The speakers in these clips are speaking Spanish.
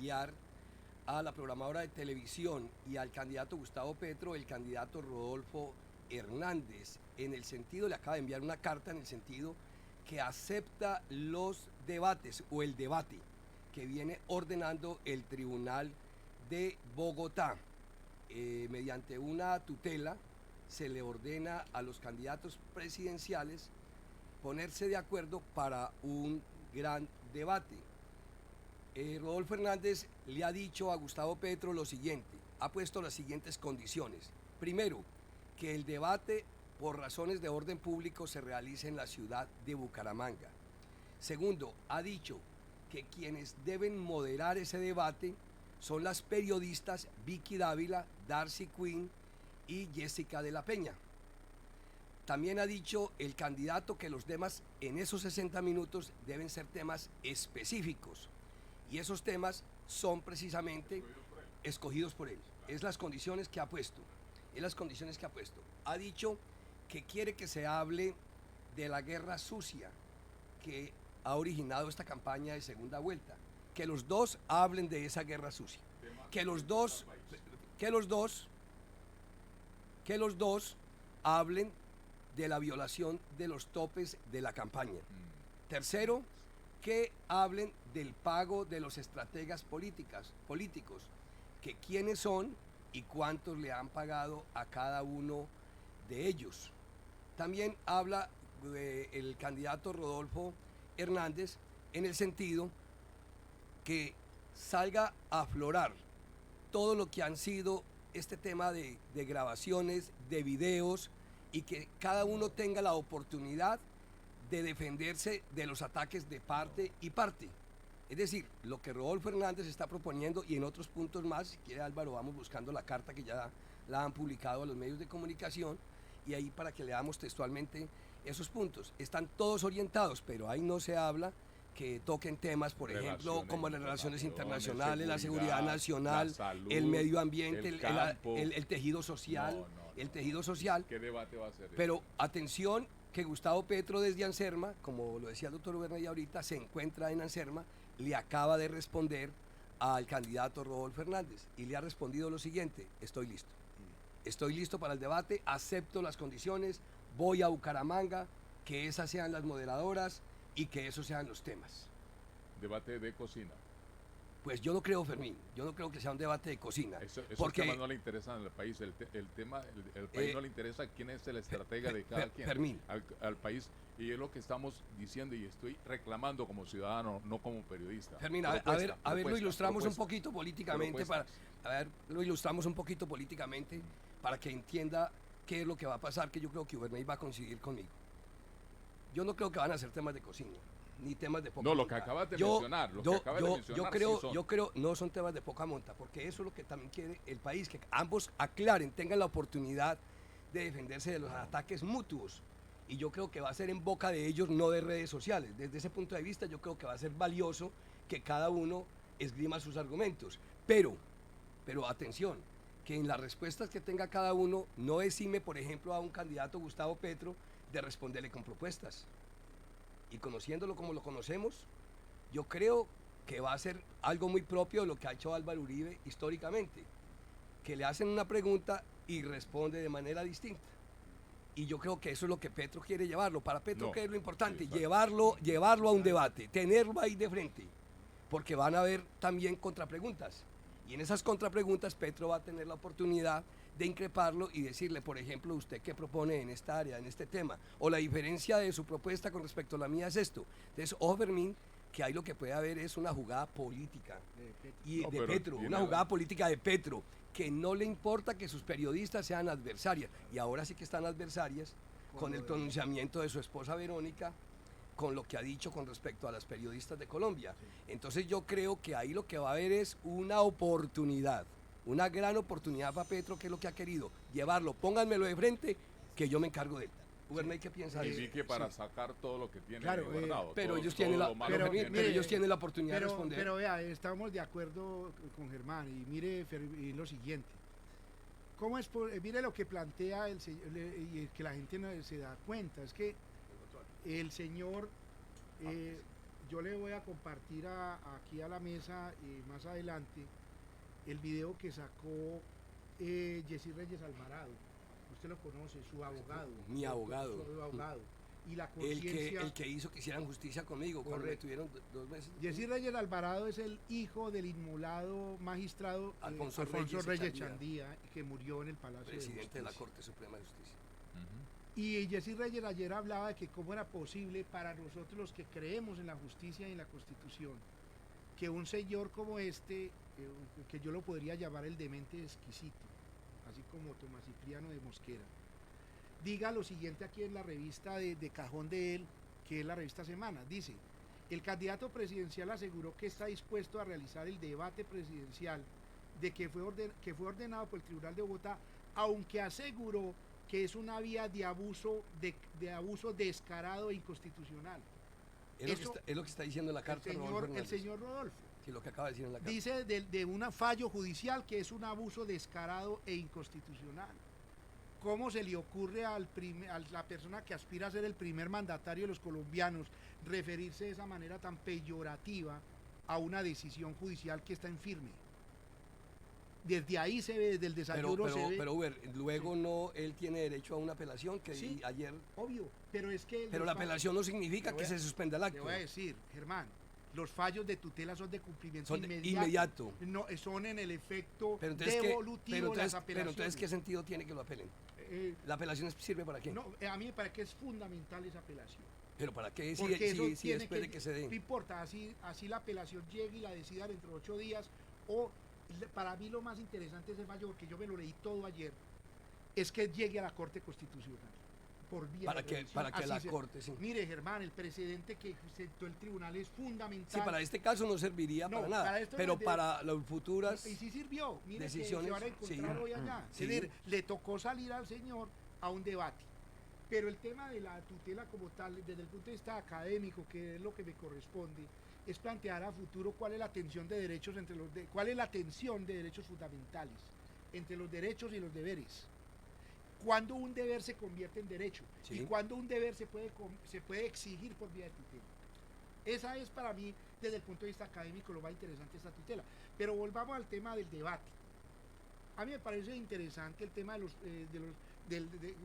enviar a la programadora de televisión y al candidato Gustavo Petro, el candidato Rodolfo Hernández, en el sentido, le acaba de enviar una carta en el sentido que acepta los debates o el debate que viene ordenando el Tribunal de Bogotá. Mediante una tutela se le ordena a los candidatos presidenciales ponerse de acuerdo para un gran debate. Rodolfo Hernández le ha dicho a Gustavo Petro lo siguiente, ha puesto las siguientes condiciones. Primero, que el debate por razones de orden público se realice en la ciudad de Bucaramanga. Segundo, ha dicho que quienes deben moderar ese debate son las periodistas Vicky Dávila, Darcy Quinn y Jessica de la Peña. También ha dicho el candidato que los temas en esos 60 minutos deben ser temas específicos. Y esos temas son precisamente escogidos por él. Es las condiciones que ha puesto. Ha dicho que quiere que se hable de la guerra sucia que ha originado esta campaña de segunda vuelta. Que los dos hablen de esa guerra sucia. Que los dos hablen de la violación de los topes de la campaña. Tercero, que hablen del pago de los estrategas políticos, que quiénes son y cuántos le han pagado a cada uno de ellos. También habla el candidato Rodolfo Hernández en el sentido que salga a aflorar todo lo que han sido este tema de grabaciones, de videos, y que cada uno tenga la oportunidad de defenderse de los ataques de parte y parte. Es decir, lo que Rodolfo Hernández está proponiendo y en otros puntos más, si quiere Álvaro, vamos buscando la carta que ya la han publicado a los medios de comunicación y ahí para que leamos textualmente esos puntos. Están todos orientados, pero ahí no se habla que toquen temas, por ejemplo, como las relaciones internacionales, la seguridad nacional, salud, el medio ambiente, el tejido social, el tejido social. ¿Qué debate va a ser? Pero atención, que Gustavo Petro desde Anserma, como lo decía el doctor Bernay ahorita, se encuentra en Anserma, le acaba de responder al candidato Rodolfo Hernández y le ha respondido lo siguiente: estoy listo para el debate, acepto las condiciones, voy a Bucaramanga, que esas sean las moderadoras y que esos sean los temas. Debate de cocina. Pues yo no creo, Fermín, yo no creo que sea un debate de cocina. Esos porque temas no le interesan al país, el país no le interesa quién es el estratega de cada quien. Fermín. Al país, y es lo que estamos diciendo y estoy reclamando como ciudadano, no como periodista. Fermín, a ver, lo ilustramos un poquito políticamente, para que entienda qué es lo que va a pasar, que yo creo que Ubernay va a coincidir conmigo. Yo no creo que van a ser temas de cocina, ni temas de poca monta. No, lo que acabas de mencionar, yo creo, no son temas de poca monta, porque eso es lo que también quiere el país, que ambos aclaren, tengan la oportunidad de defenderse de los ataques mutuos. Y yo creo que va a ser en boca de ellos, no de redes sociales. Desde ese punto de vista, yo creo que va a ser valioso que cada uno esgrima sus argumentos. Pero atención, que en las respuestas que tenga cada uno no exime, por ejemplo, a un candidato Gustavo Petro de responderle con propuestas. Y conociéndolo como lo conocemos, yo creo que va a ser algo muy propio de lo que ha hecho Álvaro Uribe históricamente, que le hacen una pregunta y responde de manera distinta. Y yo creo que eso es lo que Petro quiere llevarlo. Para Petro, ¿qué es lo importante? Sí, llevarlo a un debate, tenerlo ahí de frente, porque van a haber también contrapreguntas. Y en esas contrapreguntas Petro va a tener la oportunidad de increparlo y decirle, por ejemplo, ¿usted qué propone en esta área, en este tema? O la diferencia de su propuesta con respecto a la mía es esto. Entonces, ojo, Fermín, que ahí lo que puede haber es una jugada política de Petro, una jugada política de Petro, que no le importa que sus periodistas sean adversarias. Y ahora sí que están adversarias con el pronunciamiento de su esposa Verónica, con lo que ha dicho con respecto a las periodistas de Colombia. Entonces yo creo que ahí lo que va a haber es una oportunidad, una gran oportunidad para Petro, que es lo que ha querido, llevarlo, pónganmelo de frente, que yo me encargo de él. Ubernay, ¿qué piensa de eso? Y que para sacar todo lo que tiene guardado. Pero ellos tienen la oportunidad de responder. Pero vea, estamos de acuerdo con Germán, y mire lo siguiente. ¿Cómo es? Mire lo que plantea el señor, y que la gente no se da cuenta, es que el señor yo le voy a compartir aquí a la mesa más adelante el video que sacó Jessy Reyes Alvarado. Usted lo conoce, su abogado. Mi abogado. Su abogado. Y la El conciencia. que hizo que hicieran justicia conmigo cuando me tuvieron 2 meses. Jessy Reyes Alvarado es el hijo del inmolado magistrado Alfonso Reyes Chandía, que murió en el Palacio presidente de la Corte Suprema de Justicia. Y Jessy Reyes ayer hablaba de que cómo era posible para nosotros los que creemos en la justicia y en la Constitución, que un señor como este, que yo lo podría llamar el demente exquisito, así como Tomás Cipriano de Mosquera, diga lo siguiente aquí en la revista de cajón de él, que es la revista Semana. Dice: el candidato presidencial aseguró que está dispuesto a realizar el debate presidencial que fue ordenado por el Tribunal de Bogotá, aunque aseguró que es una vía de abuso descarado e inconstitucional. Es lo que está diciendo la carta el señor Rodolfo. Sí, lo que acaba de decir en la carta. Dice de un fallo judicial que es un abuso descarado e inconstitucional. ¿Cómo se le ocurre a la persona que aspira a ser el primer mandatario de los colombianos referirse de esa manera tan peyorativa a una decisión judicial que está en firme? Desde ahí se ve, desde el desayuno se ve. Pero Uber, luego no, él tiene derecho a una apelación que sí, ayer. Obvio, pero es que. Pero la apelación no significa que se suspenda el acto. Te voy a decir, Germán, los fallos de tutela son de cumplimiento inmediato. No, son en el efecto devolutivo de las apelaciones. Pero entonces, ¿qué sentido tiene que lo apelen? ¿La apelación sirve para qué? No, a mí me parece que es fundamental esa apelación. ¿Pero para qué? Si espere que se dé. No importa, así la apelación llegue y la decida dentro de 8 días. O para mí lo más interesante de ese fallo, porque yo me lo leí todo ayer, es que llegue a la Corte Constitucional. Por vía para que la Corte, sí. Mire, Germán, el precedente que sentó el tribunal es fundamental. Sí, para este caso no serviría para nada, pero para las futuras y sí sirvió. Mire, decisiones, que se van a encontrar hoy allá. Sí. Es decir, le tocó salir al señor a un debate. Pero el tema de la tutela como tal, desde el punto de vista académico, que es lo que me corresponde, es plantear a futuro cuál es la tensión de derechos cuál es la tensión de derechos fundamentales entre los derechos y los deberes. Cuando un deber se convierte en derecho, sí, y cuando un deber se puede exigir por vía de tutela. Esa es para mí, desde el punto de vista académico, lo más interesante de esta tutela. Pero volvamos al tema del debate. A mí me parece interesante el tema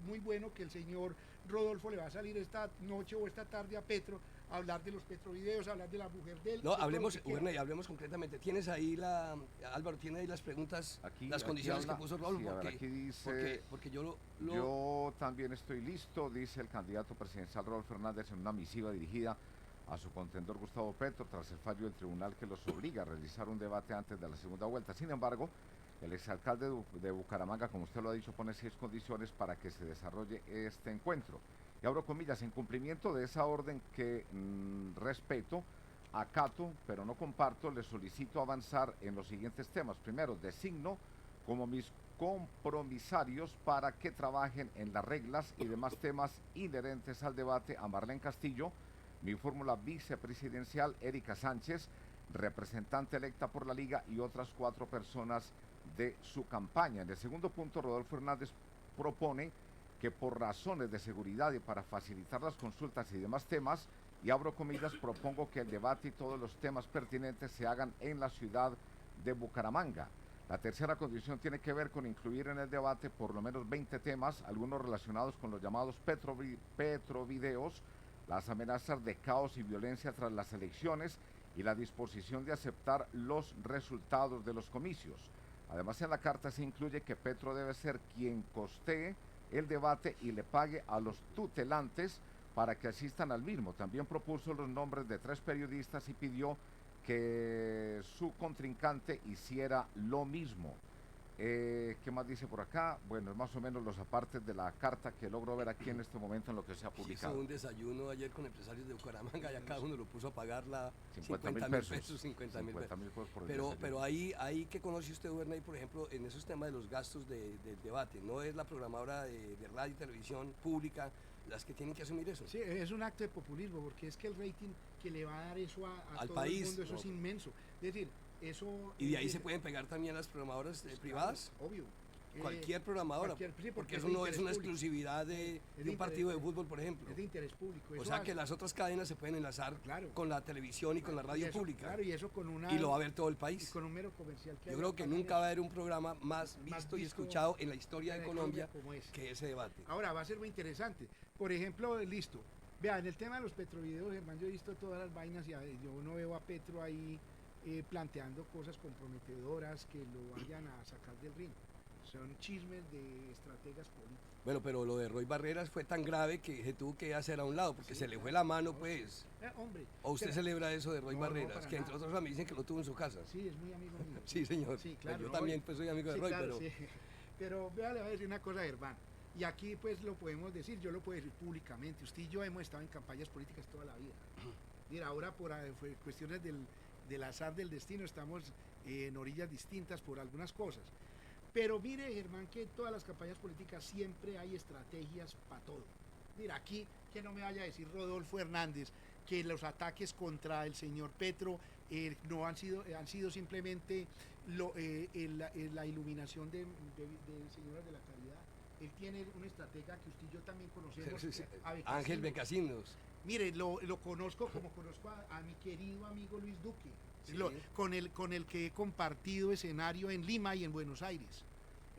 muy bueno que el señor Rodolfo le va a salir esta noche o esta tarde a Petro a hablar de los petrovideos, a hablar de la mujer de él. No, hablemos concretamente. Tienes ahí Álvaro, tiene ahí las preguntas, las condiciones que puso Rodolfo. Sí, aquí dice, porque yo también estoy listo, dice el candidato presidencial Rodolfo Hernández en una misiva dirigida a su contendor Gustavo Petro tras el fallo del tribunal que los obliga a realizar un debate antes de la segunda vuelta. Sin embargo, el exalcalde de Bucaramanga, como usted lo ha dicho, pone 6 condiciones para que se desarrolle este encuentro. Y abro comillas: en cumplimiento de esa orden que respeto, acato, pero no comparto, le solicito avanzar en los siguientes temas. Primero, designo como mis compromisarios para que trabajen en las reglas y demás temas inherentes al debate a Marlene Castillo, mi fórmula vicepresidencial, Erika Sánchez, representante electa por la Liga, y otras 4 personas de su campaña. En el segundo punto, Rodolfo Hernández propone que por razones de seguridad y para facilitar las consultas y demás temas, y abro comillas, propongo que el debate y todos los temas pertinentes se hagan en la ciudad de Bucaramanga. La tercera condición tiene que ver con incluir en el debate por lo menos 20 temas, algunos relacionados con los llamados petrovideos, las amenazas de caos y violencia tras las elecciones y la disposición de aceptar los resultados de los comicios. Además, en la carta se incluye que Petro debe ser quien costee el debate y le pague a los tutelantes para que asistan al mismo. También propuso los nombres de 3 periodistas y pidió que su contrincante hiciera lo mismo. ¿Qué más dice por acá? Bueno, es más o menos los apartes de la carta que logro ver aquí en este momento en lo que se ha publicado. Hizo un desayuno ayer con empresarios de Bucaramanga y a cada uno lo puso a pagar 50.000 pesos. 50.000 pesos. Por Pero ahí que conoce usted, Bernay, por ejemplo, en esos temas de los gastos del debate, no es la programadora de radio y televisión pública las que tienen que asumir eso. Sí, es un acto de populismo, porque es que el rating que le va a dar eso al todo país, el mundo, eso es inmenso. Es decir, eso... ¿Y de ahí se pueden pegar también las programadoras privadas? Claro, obvio. Cualquier programadora, sí, porque es eso de no es una interés público. exclusividad Es de de un partido de interés- fútbol, por ejemplo. Es de interés público. O Eso sea hace- que las otras cadenas se pueden enlazar Claro. con la televisión y con la y radio eso- pública. Claro, y eso con una... Y lo va a ver todo el y país. con un mero comercial que Yo hay creo acá que en nunca va a el- haber un programa más visto y visto escuchado en la historia en de la Colombia como ese. que ese debate. Ahora va a ser muy interesante. Por ejemplo, listo. Vean, en el tema de los petrovideos, Germán, yo he visto todas las vainas y yo no veo a Petro ahí planteando cosas comprometedoras que lo vayan a sacar del ring. Son chismes de estrategas políticos. Bueno, pero lo de Roy Barreras fue tan grave que se tuvo que hacer a un lado, porque Sí, se le claro. fue la mano, No, pues. Hombre. ¿O usted pero- celebra eso de Roy No, no, Barreras? para Que entre nada. otros me dicen que lo tuvo en su casa. Sí, es muy amigo mío. Sí, señor. Sí, Pues claro. yo no, también pues, soy amigo de sí, Roy, claro, pero... sí. Pero vea, le voy a decir una cosa, Germán. Y aquí pues lo podemos decir, yo lo puedo decir públicamente. Usted y yo hemos estado en campañas políticas toda la vida. Mira, ahora por cuestiones del azar del destino estamos en orillas distintas por algunas cosas. Pero mire, Germán, que en todas las campañas políticas siempre hay estrategias para todo. Mira, aquí que no me vaya a decir Rodolfo Hernández que los ataques contra el señor Petro no han sido simplemente la iluminación de señoras de la caridad. Él tiene una estratega que usted y yo también conocemos. Sí, sí. a Ángel Becasinos. Becasinos. Mire, lo conozco como conozco a mi querido amigo Luis Duque, Sí. con el que he compartido escenario en Lima y en Buenos Aires,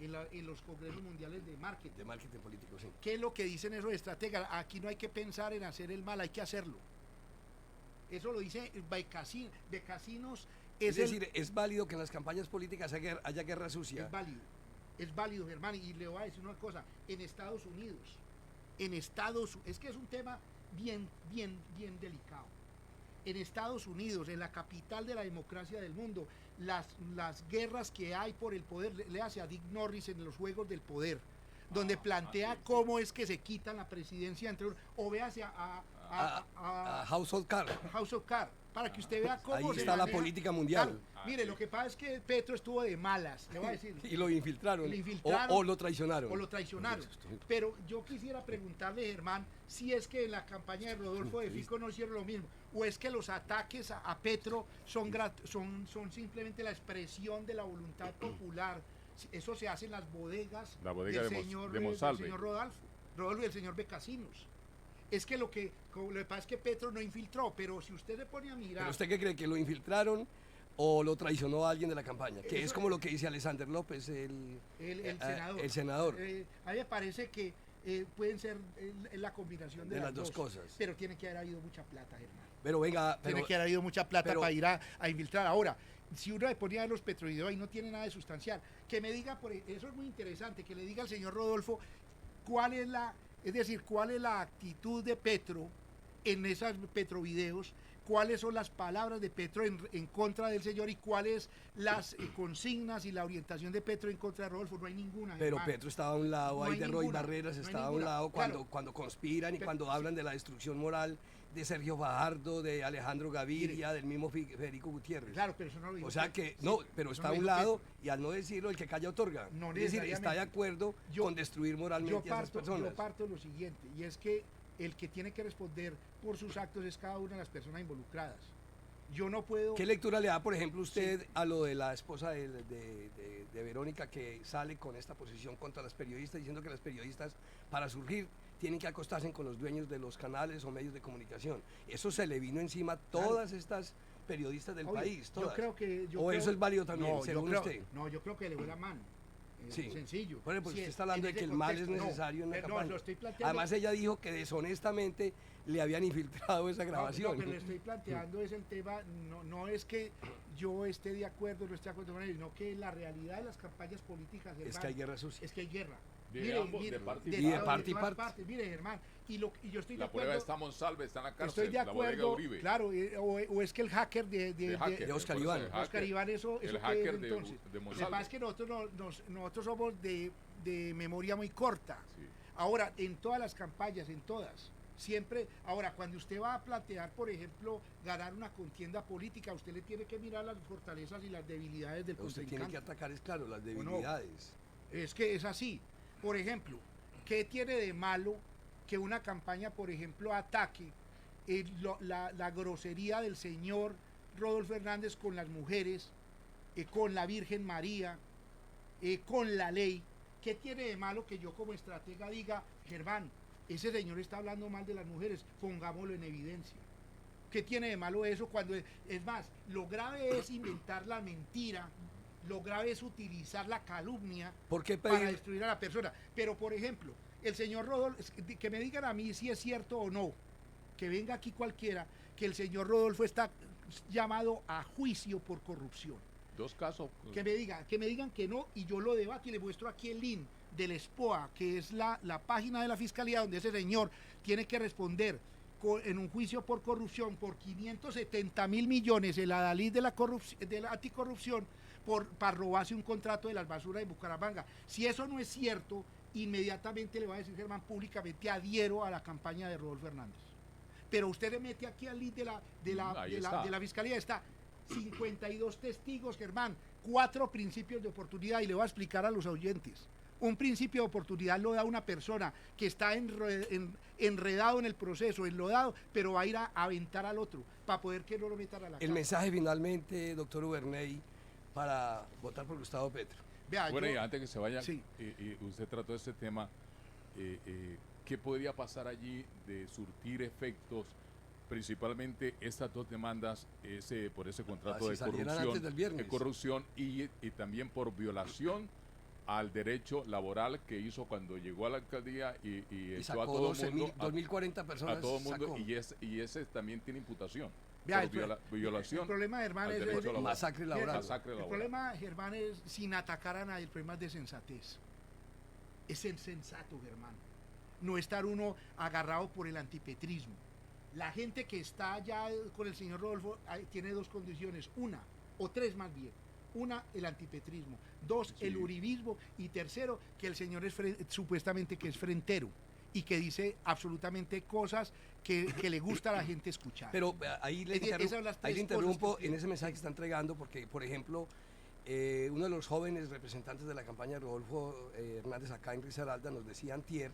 en los congresos mundiales de marketing. De marketing político, sí. ¿Qué es lo que dicen esos estrategas? Aquí no hay que pensar en hacer el mal, hay que hacerlo. Eso lo dice Becasinos. Es decir, es válido que en las campañas políticas haya guerra sucia. Es válido, Germán, y le voy a decir una cosa, en Estados Unidos, es que es un tema bien delicado. En Estados Unidos, en la capital de la democracia del mundo, las guerras que hay por el poder, le hace a Dick Norris en los Juegos del Poder, donde plantea sí, sí. cómo es que se quitan la presidencia entre o véase a House of Cards. House of Cards, para que usted vea cómo Ahí se está la maneja. política mundial. Claro, mire, sí. lo que pasa es que Petro estuvo de malas, le voy a decir. Y lo infiltraron. Lo infiltraron. O lo traicionaron. O lo traicionaron. Pero yo quisiera preguntarle, Germán, si es que en la campaña de Rodolfo de Fico no hicieron lo mismo, o es que los ataques a Petro son simplemente la expresión de la voluntad popular. Eso se hace en las bodegas La bodega del de señor, de del Monsalve. señor Rodolfo y el señor Becasinos. Es que lo que pasa es que Petro no infiltró, pero si usted se pone a mirar... ¿Pero usted qué cree? ¿Que lo infiltraron o lo traicionó a alguien de la campaña? Que es como lo que dice Alexander López, el senador. El senador. A mí me parece que pueden ser la combinación de las dos cosas. Pero tiene que haber habido mucha plata, Germán. Pero venga, Tiene que haber habido mucha plata pero- para ir a infiltrar. Ahora, si uno le ponía a los petrovideos ahí no tiene nada de sustancial. Que me diga, eso es muy interesante, que le diga al señor Rodolfo cuál es la actitud de Petro en esos petrovideos, cuáles son las palabras de Petro en contra del señor y cuáles las consignas y la orientación de Petro en contra de Rodolfo. No hay ninguna. pero Germán. Petro estaba a un lado, No ahí hay de Roy ninguna, Barreras no hay estaba a un ninguna, lado claro. cuando conspiran y Pero- cuando hablan de la destrucción moral de Sergio Fajardo, de Alejandro Gaviria, del mismo Federico Gutiérrez. Claro, pero eso no lo dijo O sea Petro. que, no, pero eso está no a lo un dijo lado Petro. y al no decirlo, el que calla otorga. No Es decir, está de necesariamente. acuerdo Yo- con destruir moralmente a esas Yo personas. parto de lo siguiente, y es que el que tiene que responder por sus actos es cada una de las personas involucradas. Yo no puedo... ¿Qué lectura le da, por ejemplo, usted a lo de la esposa de Verónica que sale con esta posición contra las periodistas, diciendo que las periodistas, para surgir, tienen que acostarse con los dueños de los canales o medios de comunicación? Eso se le vino encima a todas estas periodistas del Oye, país, yo todas. creo que... ¿O eso es válido también, No, según yo creo, usted? No, yo creo que le voy la mano. Sí. Sencillo. Bueno, pues Sí, usted está hablando de en que ese el mal es contexto, necesario en la pero campaña. No, lo estoy planteando... Además, ella dijo que deshonestamente le habían infiltrado esa grabación. No, pero le estoy planteando es el tema, no es que yo esté de acuerdo o no esté de acuerdo con él, sino que la realidad de las campañas políticas, Es Germán, que hay guerra sucia. es que hay guerra. De ambos, de parte y de parte. Y de todas parte y todas parte. partes. Mire, Germán, y yo estoy de La acuerdo. prueba está Monsalve, está en la cárcel. Estoy de La bodega de acuerdo, Uribe. claro, o es que el hacker De hacker, de Oscar por eso, Iván. el Oscar hacker. Iván, eso El qué hacker es de entonces. Lo que Monsalve. pasa es que nosotros somos de memoria muy corta. Sí. Ahora, en todas las campañas, en todas, siempre, ahora, cuando usted va a plantear, por ejemplo, ganar una contienda política, usted le tiene que mirar las fortalezas y las debilidades del Usted tiene que contrincante. atacar, es claro, las no? debilidades. Es que es así. Por ejemplo, ¿qué tiene de malo que una campaña, por ejemplo, ataque la grosería del señor Rodolfo Hernández con las mujeres, con la Virgen María, con la ley? ¿Qué tiene de malo que yo como estratega diga, Germán, ese señor está hablando mal de las mujeres, pongámoslo en evidencia? ¿Qué tiene de malo eso cuando es más, lo grave es inventar la mentira, lo grave es utilizar la calumnia para destruir a la persona? Pero, por ejemplo, el señor Rodolfo, que me digan a mí si es cierto o no, que venga aquí cualquiera, que el señor Rodolfo está llamado a juicio por corrupción. Dos casos. Que me digan que no, y yo lo debato y le muestro aquí el link del SPOA, que es la página de la Fiscalía donde ese señor tiene que responder en un juicio por corrupción por 570.000 millones, el adalid de la anticorrupción, para robarse un contrato de las basuras de Bucaramanga. Si eso no es cierto, inmediatamente le va a decir Germán públicamente, adhiero a la campaña de Rodolfo Hernández. Pero usted le mete aquí al link de la Fiscalía, está 52 testigos, Germán, 4 principios de oportunidad, y le voy a explicar a los oyentes. Un principio de oportunidad lo da una persona que está enredado en el proceso, enlodado, pero va a ir a aventar al otro para poder que no lo metan a la cárcel. El mensaje finalmente, doctor Uverney, para votar por Gustavo Petro. Vea, bueno, y antes que se vaya, sí. Usted trató este tema, ¿qué podría pasar allí de surtir efectos? Principalmente estas dos demandas, por ese contrato de corrupción y también por violación al derecho laboral que hizo cuando llegó a la alcaldía y echó a todo el mundo. 2.040 personas. A todo el mundo, y ese también tiene imputación. Vea, violación. El problema, Germán, es masacre laboral. El problema, Germán, es sin atacar a nadie, el problema es de sensatez. Es ser sensato, Germán. No estar uno agarrado por el antipetrismo. La gente que está allá con el señor Rodolfo tiene 2 condiciones, o 3 más bien. 1, el antipetrismo. 2, el uribismo. Y 3, que el señor es supuestamente que es frentero y que dice absolutamente cosas que le gusta a la gente escuchar. Pero ahí le interrumpo en ese mensaje que está entregando, porque, por ejemplo, uno de los jóvenes representantes de la campaña de Rodolfo Hernández acá en Risaralda nos decía antier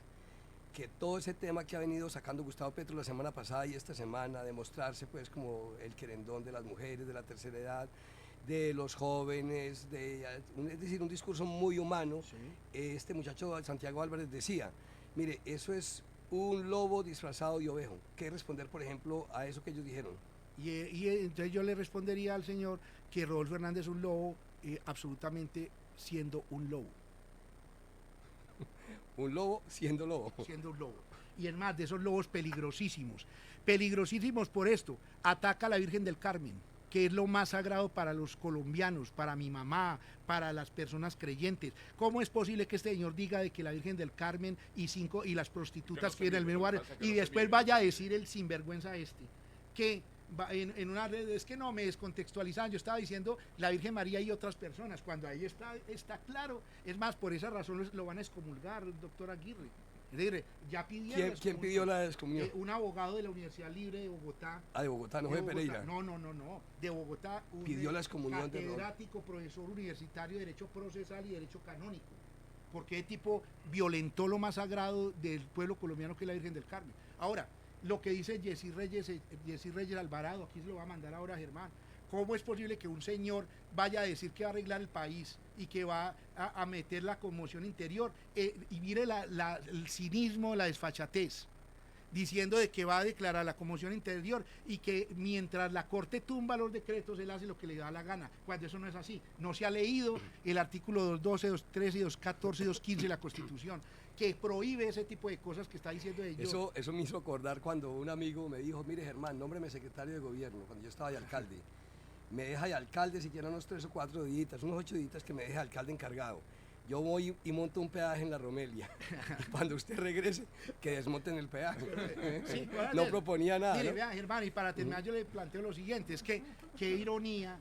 que todo ese tema que ha venido sacando Gustavo Petro la semana pasada y esta semana, de mostrarse pues como el querendón de las mujeres, de la tercera edad, de los jóvenes, es decir, un discurso muy humano. Sí. Este muchacho Santiago Álvarez decía, mire, eso es un lobo disfrazado de ovejo. ¿Qué responder, por ejemplo, a eso que ellos dijeron? Y entonces yo le respondería al señor que Rodolfo Hernández es un lobo, absolutamente siendo un lobo. Un lobo siendo lobo. Siendo un lobo. Y es más, de esos lobos peligrosísimos. Peligrosísimos por esto. Ataca a la Virgen del Carmen, que es lo más sagrado para los colombianos, para mi mamá, para las personas creyentes. ¿Cómo es posible que este señor diga de que la Virgen del Carmen y las prostitutas que vienen en el mismo barrio, y después vaya a decir el sinvergüenza que en una red, es que no me descontextualizaban, yo estaba diciendo la Virgen María y otras personas, cuando ahí está claro? Es más, por esa razón lo van a excomulgar, doctor Aguirre. Es decir, ya pidieron. ¿Quién pidió la excomunión? Un abogado de la Universidad Libre de Bogotá. Ah, de Bogotá, no fue de Pereira. No, de Bogotá. Pidió la excomunión de catedrático, profesor universitario de Derecho Procesal y Derecho Canónico. Porque el tipo violentó lo más sagrado del pueblo colombiano, que es la Virgen del Carmen. Ahora, lo que dice Jessy Reyes Alvarado, aquí se lo va a mandar ahora a Germán. ¿Cómo es posible que un señor vaya a decir que va a arreglar el país y que va a meter la conmoción interior? Y mire el cinismo, la desfachatez, diciendo de que va a declarar la conmoción interior y que mientras la Corte tumba los decretos, él hace lo que le da la gana, cuando eso no es así. No se ha leído el artículo 212, 213, 214 y 215 de la Constitución, que prohíbe ese tipo de cosas que está diciendo ellos. Eso me hizo acordar cuando un amigo me dijo, mire Germán, nómbreme secretario de gobierno, cuando yo estaba de alcalde. Me deja de alcalde siquiera unos 3 o 4 días, unos 8 días que me deje de alcalde encargado. Yo voy y monto un peaje en la Romelia. Y cuando usted regrese, que desmonten el peaje. Sí, no proponía nada. Mire, ¿no? Vea, Germán, y para terminar yo le planteo lo siguiente, es que qué ironía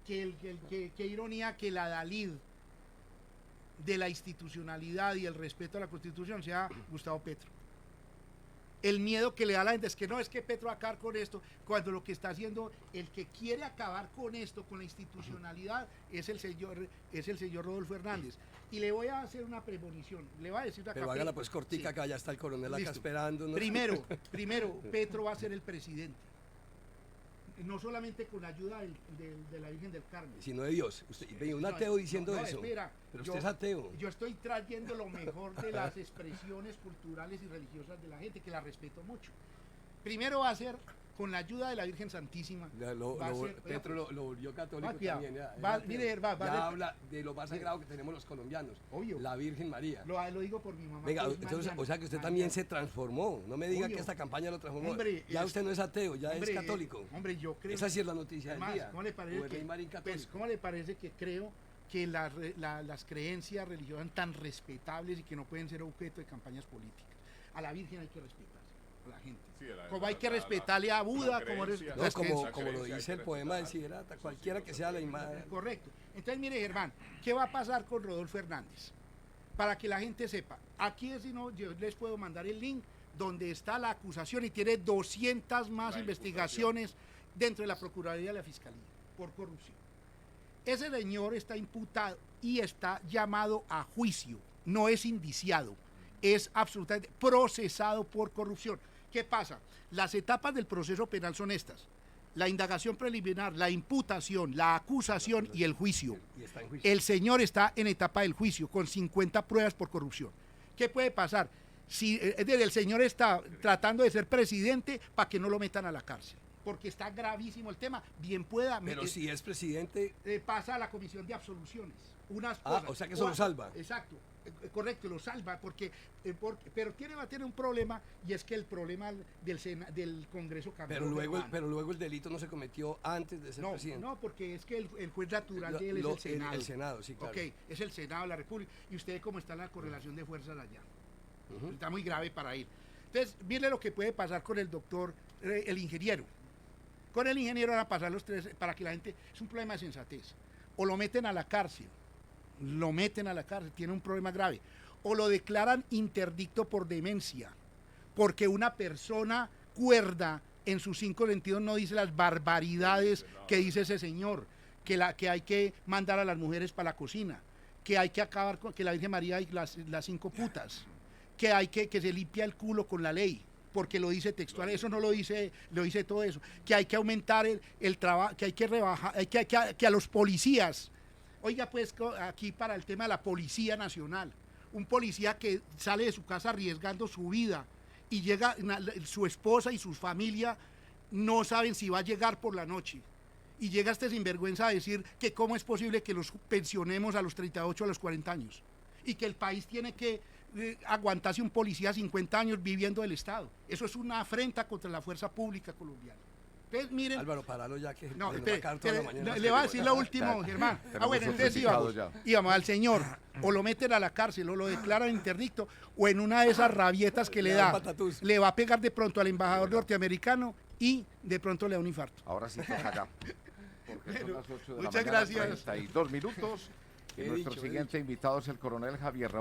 que la adalid de la institucionalidad y el respeto a la Constitución sea Gustavo Petro. El miedo que le da a la gente es que no, es que Petro va a acabar con esto, cuando lo que está haciendo, el que quiere acabar con esto, con la institucionalidad, es el señor Rodolfo Hernández. Y le voy a hacer una premonición, le voy a decir una. Pero hágala pues cortica, sí. Que allá está el coronel acá esperando. ¿No? Primero, Petro va a ser el presidente. no solamente con la ayuda de la Virgen del Carmen, sino de Dios. Usted ve un ateo diciendo eso. Espera, pero usted es ateo. Yo estoy trayendo lo mejor de las expresiones culturales y religiosas de la gente, que la respeto mucho. Primero va a ser con la ayuda de la Virgen Santísima. Petro lo volvió católico también. Mire, ya habla de lo más sagrado que tenemos los colombianos. Obvio. La Virgen María. Lo digo por mi mamá. Venga, entonces, o sea que usted también se transformó. No me diga que esta campaña lo transformó. Hombre, ya usted no es ateo, ya es católico. Hombre, yo creo. Esa sí es la noticia del día. ¿Cómo le parece ¿cómo le parece que creo que las creencias religiosas son tan respetables y que no pueden ser objeto de campañas políticas? A la Virgen hay que respetarse, a la gente. Sí, como hay que respetarle a Buda, como lo dice el poema de Siddhartha, cualquiera que sea la imagen. Correcto. Entonces, mire, Germán, ¿qué va a pasar con Rodolfo Hernández? Para que la gente sepa, aquí si no, yo les puedo mandar el link donde está la acusación y tiene 200 más investigaciones dentro de la Procuraduría de la Fiscalía por corrupción. Ese señor está imputado y está llamado a juicio, no es indiciado, es absolutamente procesado por corrupción. ¿Qué pasa? Las etapas del proceso penal son estas: la indagación preliminar, la imputación, la acusación y el juicio. El señor está en etapa del juicio con 50 pruebas por corrupción. ¿Qué puede pasar? Si el señor está tratando de ser presidente para que no lo metan a la cárcel, porque está gravísimo el tema, bien pueda. Pero si es presidente... pasa a la comisión de absoluciones. Unas cosas. O sea que eso lo salva. Exacto, correcto, lo salva, pero va a tener un problema, y es que el problema del Congreso cambió. Pero luego el delito no se cometió antes de ser presidente. No, porque es que el juez natural de él es el Senado. El Senado, sí, claro. Ok, es el Senado de la República, y usted cómo está la correlación de fuerzas allá. Está muy grave para ir. Entonces, mire lo que puede pasar con el doctor, el ingeniero. Con el ingeniero van a pasar los tres, para que la gente, es un problema de sensatez. O lo meten a la cárcel, tiene un problema grave. O lo declaran interdicto por demencia, porque una persona cuerda en sus 5 sentidos no dice las barbaridades que dice ese señor, que hay que mandar a las mujeres para la cocina, que hay que acabar con que la Virgen María y las 5 putas, que se limpia el culo con la ley, porque lo dice textual, eso no lo dice todo eso, que hay que aumentar el trabajo, que hay que rebajar, que a los policías, oiga pues aquí para el tema de la Policía Nacional, un policía que sale de su casa arriesgando su vida y llega, su esposa y su familia no saben si va a llegar por la noche, y llega este sinvergüenza a decir que cómo es posible que los pensionemos a los 38, a los 40 años, y que el país tiene que aguantarse un policía 50 años viviendo del Estado. Eso es una afrenta contra la fuerza pública colombiana. Entonces, miren, Álvaro, paralo ya que no, le va a decir lo último, Germán. Bueno, entonces íbamos al señor, o lo meten a la cárcel, o lo declaran interdicto, o en una de esas rabietas que le da, le va a pegar de pronto al embajador norteamericano y de pronto le da un infarto. Ahora sí toca ya, porque son las 8 de la muchas mañana, gracias. 32 minutos, y nuestro siguiente invitado es el coronel Javier Raúl